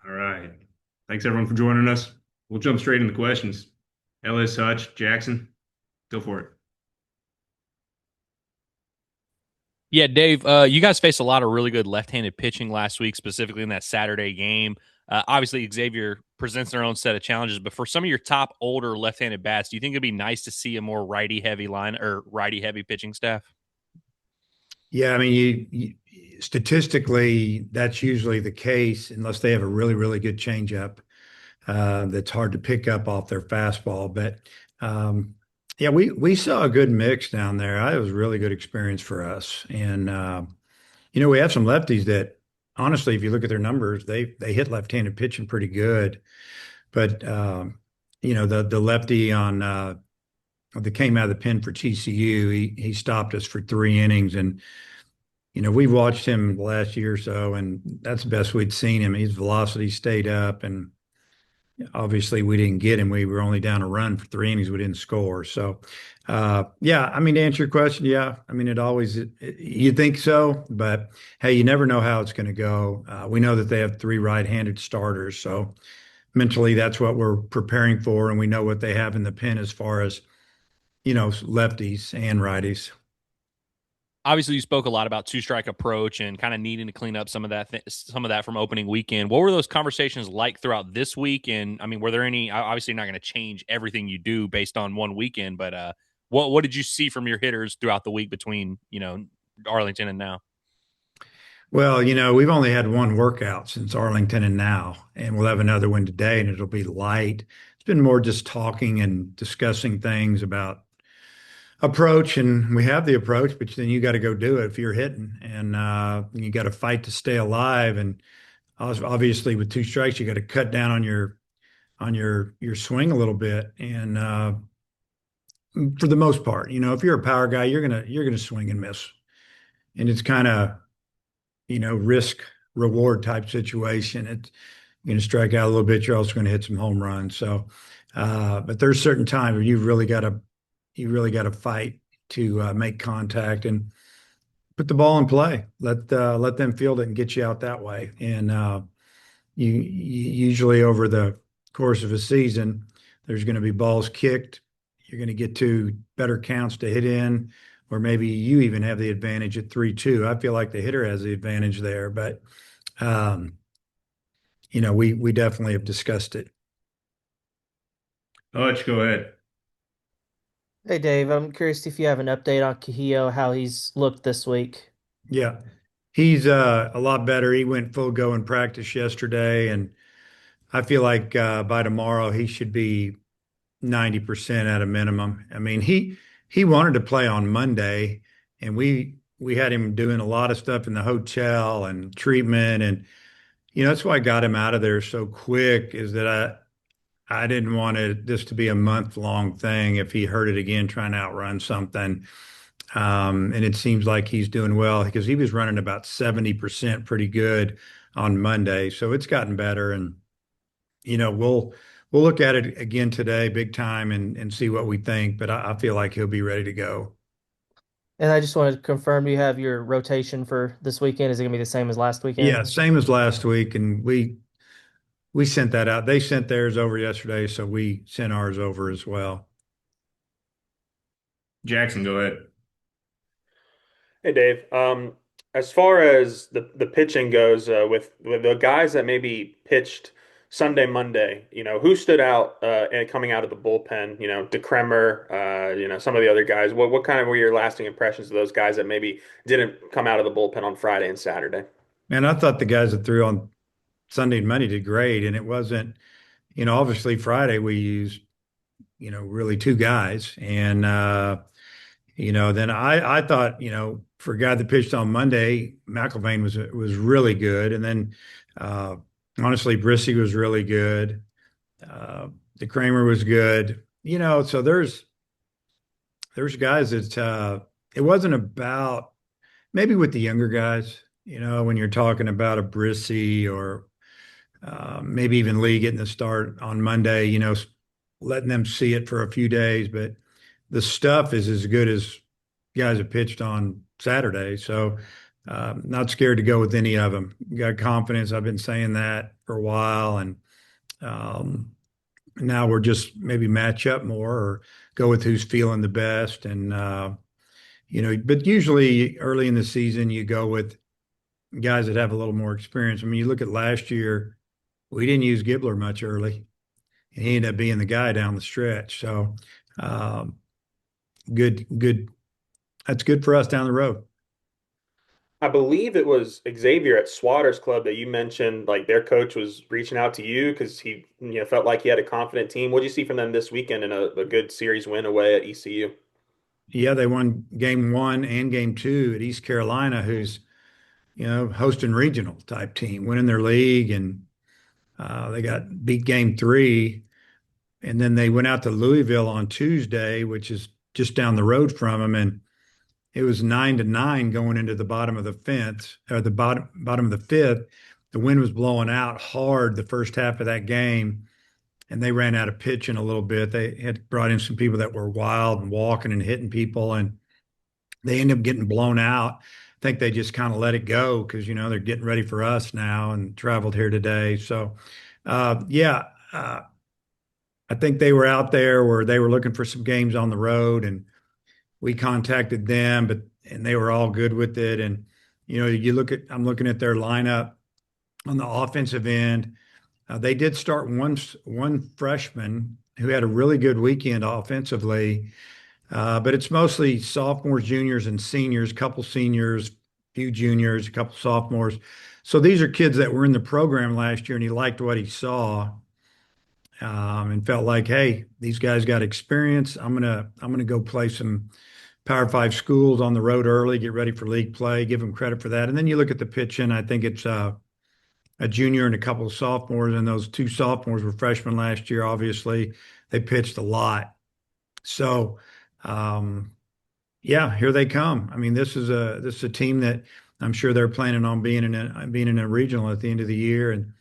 All right. Thanks everyone for joining us. We'll jump straight into questions. Ellis, Hutch, Jackson, go for it. Yeah, Dave, you guys faced a lot of really good left-handed pitching last week, specifically in that Saturday game. Obviously, Xavier presents their own set of challenges, but for some of your top older left-handed bats, do you think it'd be nice to see a more righty-heavy line or righty-heavy pitching staff? Yeah, I mean, statistically, that's usually the case unless they have a really, really good changeup that's hard to pick up off their fastball. But yeah, we saw a good mix down there. It was a really good experience for us. And we have some lefties that, honestly, if you look at their numbers, they hit left-handed pitching pretty good. But the lefty on that came out of the pen for TCU, he stopped us for 3 innings, and we've watched him the last year or so, and that's the best we'd seen him. His velocity stayed up, and obviously we didn't get him. We were only down a run for 3 innings. We didn't score. So, yeah, I mean, to answer your question, yeah, I mean, you think so, but hey, you never know how it's going to go. We know that they have three right-handed starters. So mentally, that's what we're preparing for. And we know what they have in the pen as far as, lefties and righties. Obviously, you spoke a lot about two-strike approach and kind of needing to clean up some of that from opening weekend. What were those conversations like throughout this week? And I mean, were there any? Obviously, you're not going to change everything you do based on one weekend, but what did you see from your hitters throughout the week between Arlington and now? Well, we've only had one workout since Arlington and now, and we'll have another one today, and it'll be light. It's been more just talking and discussing things about approach, and we have the approach, but then you got to go do it if you're hitting, and you got to fight to stay alive. And obviously, with two strikes, you got to cut down on your swing a little bit. And for the most part, if you're a power guy, you're gonna swing and miss, and it's kind of risk reward type situation. It's you're going to strike out a little bit. You're also going to hit some home runs. So, but there's certain times where you really got to fight to make contact and put the ball in play. Let them field it and get you out that way. And you usually over the course of a season, there's going to be balls kicked. You're going to get to better counts to hit in, or maybe you even have the advantage at 3-2. I feel like the hitter has the advantage there, but um, we definitely have discussed it. Hutch, go ahead. Hey Dave, I'm curious if you have an update on Kahio, how he's looked this week. Yeah, he's a lot better. He went full go in practice yesterday, and I feel like by tomorrow he should be 90% at a minimum. I mean, he wanted to play on Monday, and we had him doing a lot of stuff in the hotel and treatment, and that's why I got him out of there so quick. Is that I didn't want this to be a month-long thing if he hurt it again trying to outrun something. And it seems like he's doing well because he was running about 70% pretty good on Monday. So it's gotten better. And, we'll look at it again today, big time, and see what we think. But I feel like he'll be ready to go. And I just wanted to confirm you have your rotation for this weekend. Is it going to be the same as last Yeah, weekend? same as last week. And we sent that out. They sent theirs over yesterday, so we sent ours over as well. Jackson, go ahead. Hey Dave, as far as the pitching goes, with the guys that maybe pitched Sunday, Monday, who stood out and coming out of the bullpen? DeCremer, some of the other guys. What kind of were your lasting impressions of those guys that maybe didn't come out of the bullpen on Friday and Saturday? And I thought the guys that threw on Sunday and Monday did great, and it wasn't, obviously Friday we used, really two guys, and then I thought, for a guy that pitched on Monday, McIlvain was really good, and then honestly, Brissy was really good. The Kramer was good. So there's guys that it wasn't about maybe with the younger guys. When you're talking about a Brissy or maybe even Lee getting the start on Monday, letting them see it for a few days, but the stuff is as good as guys have pitched on Saturday. So Not scared to go with any of them. Got confidence. I've been saying that for a while, and um, now we're just maybe match up more or go with who's feeling the best. And but usually early in the season, you go with guys that have a little more experience. I mean, you look at last year, we didn't use Gibbler much early, and he ended up being the guy down the stretch. So, um, good. That's good for us down the road. I believe it was Xavier at Swatters Club that you mentioned, like their coach was reaching out to you because he, felt like he had a confident team. What did you see from them this weekend in a good series win away at ECU? Yeah, they won game one and game two at East Carolina, who's hosting regional type team, winning their league, and they got beat game three, and then they went out to Louisville on Tuesday, which is just down the road from them, and it was 9-9 going into the bottom of the fence or the bottom of the fifth. The wind was blowing out hard the first half of that game, and they ran out of pitching a little bit. They had brought in some people that were wild and walking and hitting people, and they ended up getting blown out. I think they just kind of let it go because they're getting ready for us now and traveled here today. So, yeah, I think they were out there where they were looking for some games on the road, and we contacted them, and they were all good with it. And I'm looking at their lineup on the offensive end. They did start one freshman who had a really good weekend offensively, but it's mostly sophomores, juniors, and seniors. A couple seniors, few juniors, a couple sophomores. So these are kids that were in the program last year, and he liked what he saw, and felt like, hey, these guys got experience. I'm gonna go play some Power Five schools on the road early, get ready for league play, give them credit for that. And then you look at the pitching. I think it's a junior and a couple of sophomores, and those two sophomores were freshmen last year. Obviously, they pitched a lot. So, yeah, here they come. I mean, this is a team that I'm sure they're planning on being in a regional at the end of the year, and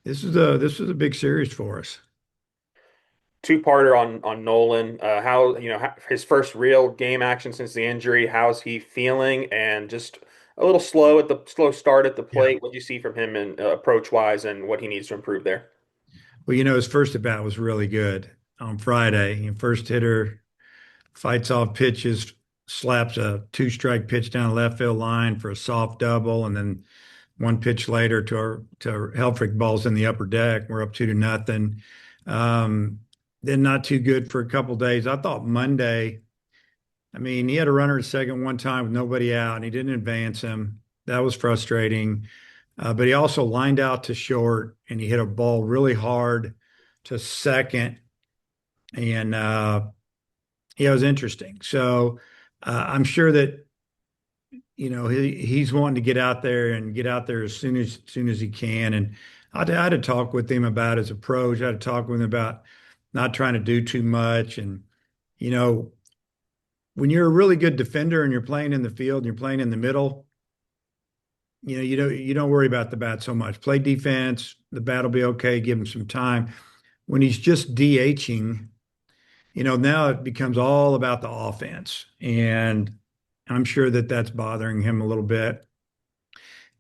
this is a big series for us. Two-parter on Nolan. His first real game action since the injury. How's he feeling? And just a little slow start at the Yeah. plate. What do you see from him in approach wise, and what he needs to improve there? Well, his first at bat was really good on Friday. First hitter fights off pitches, slaps a two-strike pitch down the left field line for a soft double, and then one pitch later to Helfrich, balls in the upper deck. We're up 2-0. Um, then not too good for a couple days. I thought Monday, I mean, he had a runner at second one time with nobody out, and he didn't advance him. That was frustrating. But he also lined out to short, and he hit a ball really hard to second. And yeah, it was interesting. So I'm sure that he's wanting to get out there and get out there as soon as he can. And I had to talk with him about his approach. I had to talk with him about not trying to do too much. And you know, when you're a really good defender and you're playing in the field and you're playing in the middle, you don't worry about the bat so much. Play defense, the bat will be okay. Give him some time. When he's just DHing, now it becomes all about the offense, and I'm sure that that's bothering him a little bit.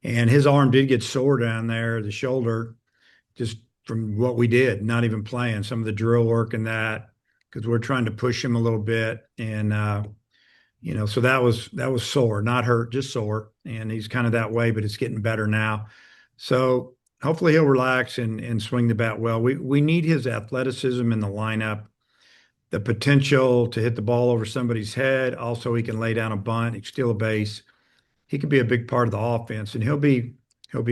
And his arm did get sore down there, the shoulder, just from what we did, not even playing some of the drill work and that, because we're trying to push him a little bit. And so that was sore, not hurt, just sore. And he's kind of that way, but it's getting better now. So hopefully he'll relax and swing the bat well. We need his athleticism in the lineup, the potential to hit the ball over somebody's head. Also, he can lay down a bunt, he can steal a base. He could be a big part of the offense, and he'll be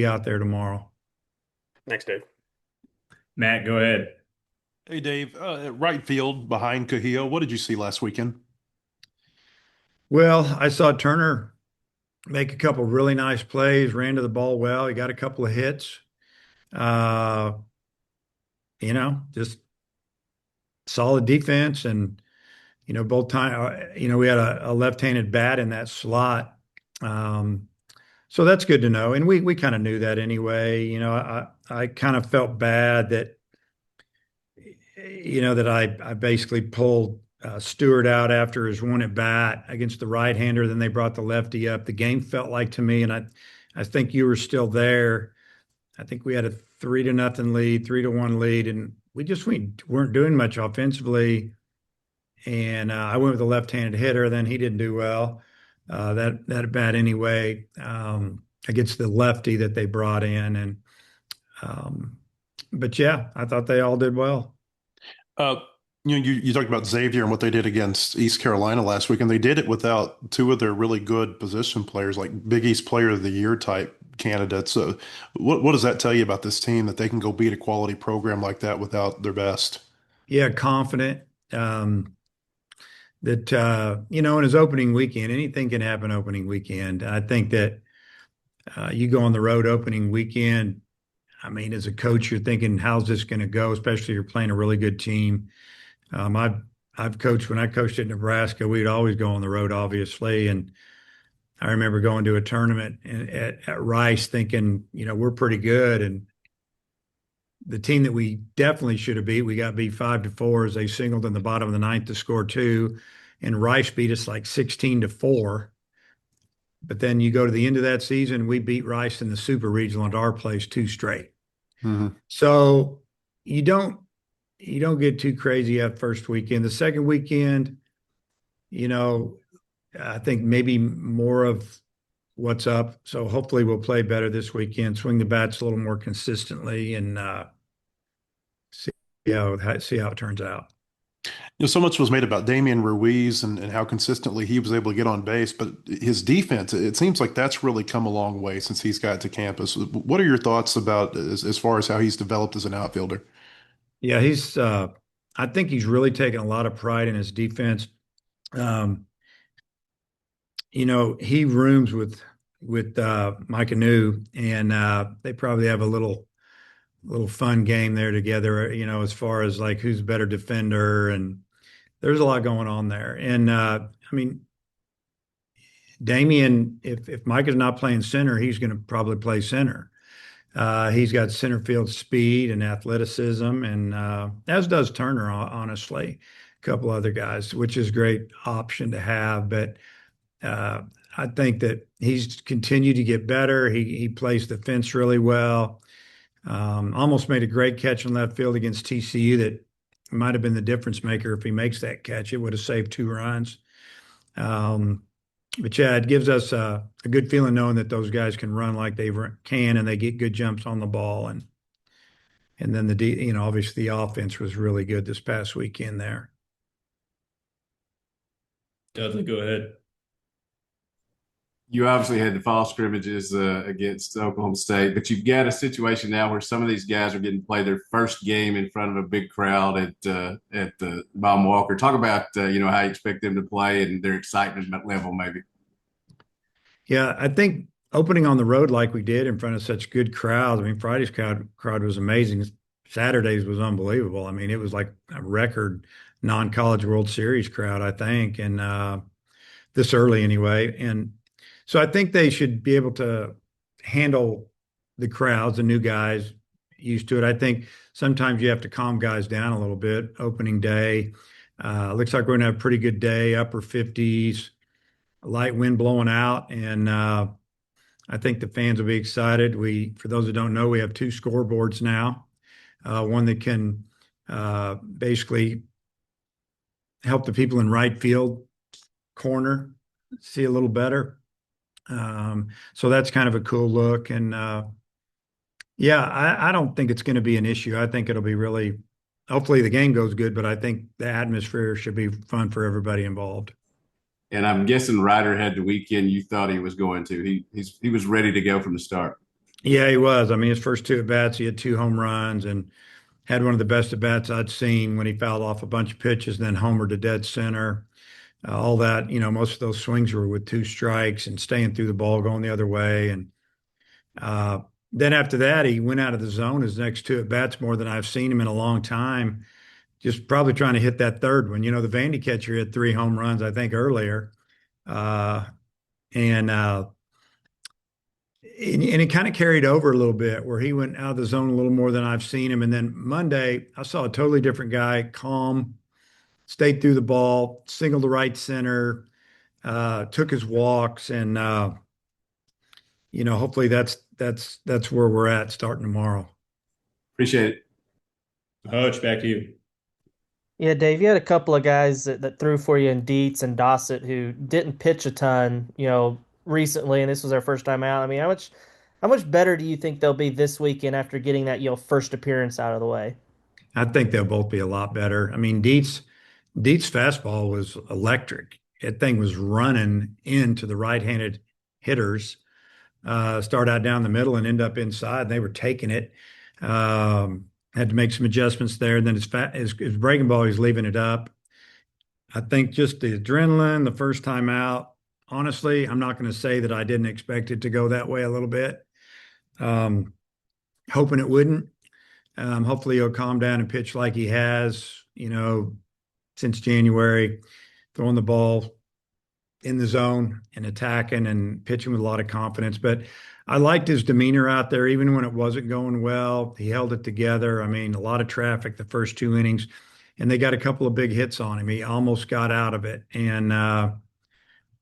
out there tomorrow. Next, Dave. Matt, go ahead. Hey, Dave, at right field behind Cahill, what did you see last weekend? Well, I saw Turner make a couple really nice plays, ran to the ball well. He got a couple of hits. Uh, just solid defense, and both time. We had a left-handed bat in that slot, so that's good to know. And we kind of knew that anyway. I kind of felt bad that that I basically pulled Stewart out after his one at bat against the right-hander. Then they brought the lefty up. The game felt like to me, and I think you were still there. I think we had a 3-0 lead, 3-1 lead, and we weren't doing much offensively. And I went with a left-handed hitter. Then he didn't do well. That at bat anyway, against the lefty that they brought in. And but yeah, I thought they all did well. Uh, you talked about Xavier and what they did against East Carolina last week, and they did it without two of their really good position players, like Big East Player of the Year type candidates. So, what does that tell you about this team that they can go beat a quality program like that without their best? Yeah, confident. That in his opening weekend, anything can happen opening weekend. I think that you go on the road opening weekend. I mean, as a coach, you're thinking, how's this going to go? Especially if you're playing a really good team. I've coached when I coached at Nebraska. We'd always go on the road, obviously, and I remember going to a tournament at Rice, thinking, we're pretty good, and the team that we definitely should have beat, we got beat 5-4 as they singled in the bottom of the ninth to score two, and Rice beat us like 16-4. But then you go to the end of that season, we beat Rice in the Super Regional at our place 2 straight. Mm-hmm. So you don't get too crazy at first weekend. The second weekend, I think maybe more of what's up. So hopefully we'll play better this weekend, swing the bats a little more consistently, and see how it turns out. So much was made about Damian Ruiz and how consistently he was able to get on base, but his defense, it seems like that's really come a long way since he's got to campus. What are your thoughts about as far as how he's developed as an outfielder? Yeah, I think he's really taken a lot of pride in his defense. He rooms with Mike Anu, and they probably have a little fun game there together, as far as like who's better defender, and there's a lot going on there. And I mean, Damian, if Mike is not playing center, he's going to probably play center. He's got center field speed and athleticism, and as does Turner, honestly, a couple other guys, which is a great option to have. But I think that he's continued to get better. He plays the fence really well. Almost made a great catch in left field against TCU that might have been the difference maker. If he makes that catch, it would have saved 2 runs. But yeah, it gives us a good feeling knowing that those guys can run like they can, and they get good jumps on the ball. And then obviously the offense was really good this past weekend there. Dudley, go ahead. You obviously had the fall scrimmages against Oklahoma State, but you've got a situation now where some of these guys are getting to play their first game in front of a big crowd at the Bob Walker. Talk about how you expect them to play and their excitement level, maybe. Yeah, I think opening on the road like we did in front of such good crowds. I mean, Friday's crowd was amazing. Saturday's was unbelievable. I mean, it was like a record non-college World Series crowd, I think, and this early anyway. And so I think they should be able to handle the crowds, the new guys used to it. I think sometimes you have to calm guys down a little bit. Opening day, looks like we're going to have a pretty good day, upper 50s, light wind blowing out. And I think the fans will be excited. For those that don't know, we have 2 scoreboards now. One that can basically help the people in right field corner see a little better. So that's kind of a cool look. And yeah, I don't think it's going to be an issue. I think it'll be hopefully the game goes good, but I think the atmosphere should be fun for everybody involved. And I'm guessing Ryder had the weekend you thought he was going to. He was ready to go from the start. Yeah, he was. I mean, his first 2 at-bats, he had 2 home runs and had one of the best at-bats I'd seen when he fouled off a bunch of pitches, then homered to dead center. All that, most of those swings were with 2 strikes and staying through the ball, going the other way. And then after that, he went out of the zone his next 2 at-bats more than I've seen him in a long time, just probably trying to hit that third one. The Vandy catcher had 3 home runs, I think, earlier. And it kind of carried over a little bit where he went out of the zone a little more than I've seen him. And then Monday, I saw a totally different guy, calm, stayed through the ball, singled to right center, took his walks, and hopefully that's where we're at starting tomorrow. Appreciate it. Hutch, back to you. Yeah, Dave, you had a couple of guys that threw for you in Dietz and Dossett who didn't pitch a ton, recently, and this was their first time out. I mean, how much better do you think they'll be this weekend after getting that, first appearance out of the way? I think they'll both be a lot better. I mean, Dietz' fastball was electric. That thing was running into the right-handed hitters. Start out down the middle and end up inside. And they were taking it. Had to make some adjustments there. And then his breaking ball, he's leaving it up. I think just the adrenaline, the first time out. Honestly, I'm not going to say that I didn't expect it to go that way a little bit. Hoping it wouldn't. Hopefully he'll calm down and pitch like he has, since January, throwing the ball in the zone and attacking and pitching with a lot of confidence. But I liked his demeanor out there, even when it wasn't going well. He held it together. I mean, a lot of traffic the first 2 innings, and they got a couple of big hits on him. He almost got out of it. And,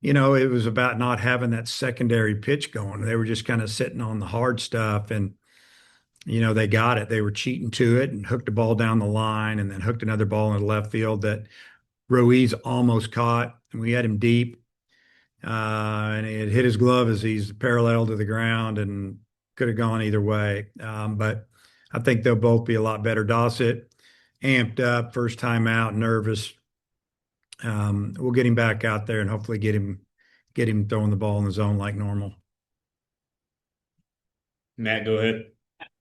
it was about not having that secondary pitch going. They were just kind of sitting on the hard stuff, and, they got it. They were cheating to it and hooked the ball down the line and then hooked another ball in the left field that Ruiz almost caught. And we had him deep. And it hit his glove as he's parallel to the ground and could have gone either way. But I think they'll both be a lot better. Dossett, amped up, first time out, nervous. We'll get him back out there and hopefully get him throwing the ball in the zone like normal. Matt, go ahead.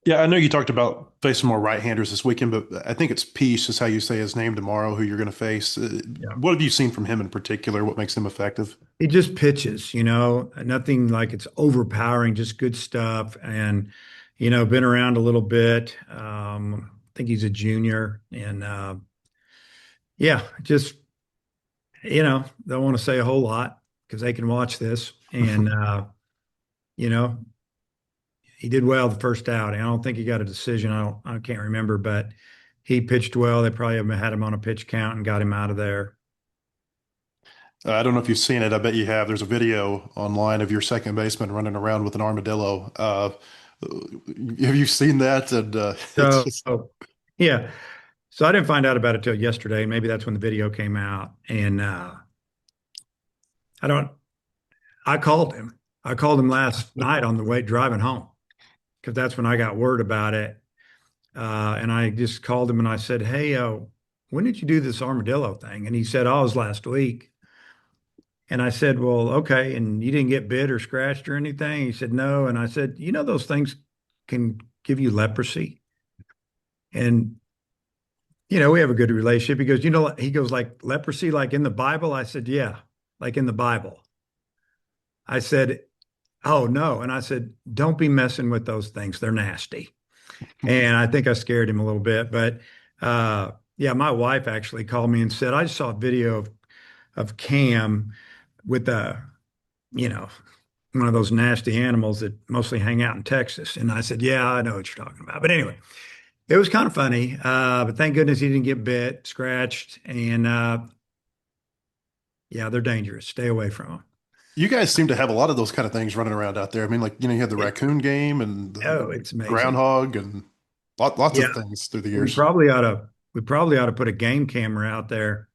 Yeah, I know you talked about facing more right-handers this weekend, but I think it's Peace is how you say his name tomorrow, who you're going to face. Yeah. What have you seen from him in particular? What makes him effective? He just pitches, nothing like it's overpowering, just good stuff. And, been around a little bit. I think he's a junior. And, just, don't want to say a whole lot because they can watch this. And, he did well the first outing. I don't think he got a decision. I can't remember, but he pitched well. They probably had him on a pitch count and got him out of there. I don't know if you've seen it. I bet you have. There's a video online of your second baseman running around with an armadillo. Have you seen that? And yeah. So I didn't find out about it till yesterday. Maybe that's when the video came out. And I called him. I called him last night on the way driving home because that's when I got word about it. And I just called him and I said, "Hey, when did you do this armadillo thing?" And he said, "Oh, it was last week." And I said, "Well, okay. And you didn't get bit or scratched or anything?" He said, "No." And I said, "Those things can give you leprosy." And, we have a good relationship. He goes, "Like leprosy, like in the Bible?" I said, "Yeah, like in the Bible." I said, "Oh, no." And I said, "Don't be messing with those things. They're nasty." And I think I scared him a little bit. But my wife actually called me and said, "I just saw a video of Cam with one of those nasty animals that mostly hang out in Texas." And I said, "Yeah, I know what you're talking about." But anyway, it was kind of funny. But thank goodness he didn't get bit, scratched. And they're dangerous. Stay away from them. You guys seem to have a lot of those kind of things running around out there. I mean, you had the raccoon game and the It's amazing. groundhog and lots of things through the years. We probably ought to put a game camera out there,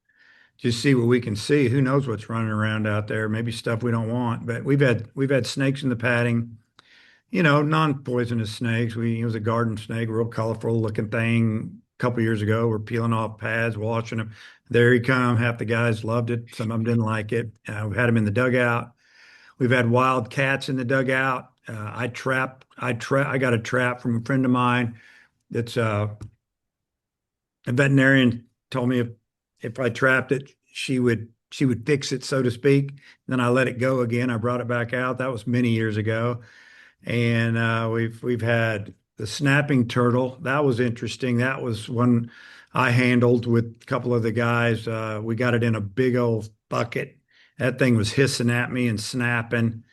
just see what we can see. Who knows what's running around out there? Maybe stuff we don't want. But we've had snakes in the padding, non-poisonous snakes. It was a garden snake, real colorful looking thing. A couple years ago, we're peeling off pads, washing them. There he come. Half the guys loved it. Some of them didn't like it. We've had them in the dugout. We've had wild cats in the dugout. I got a trap from a friend of mine. That's a veterinarian told me if I trapped it, she would fix it, so to speak. Then I let it go again. I brought it back out. That was many years ago. And we've had the snapping turtle. That was interesting. That was one I handled with a couple of the guys. We got it in a big old bucket. That thing was hissing at me and snapping.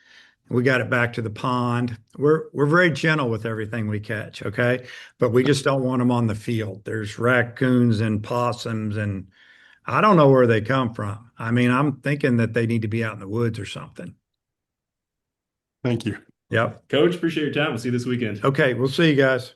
We got it back to the pond. We're very gentle with everything we catch, okay? But we just don't want them on the field. There's raccoons and possums, and I don't know where they come from. I mean, I'm thinking that they need to be out in the woods or something. Thank you. Yep. Coach, appreciate your time. We'll see you this weekend. Okay, we'll see you guys.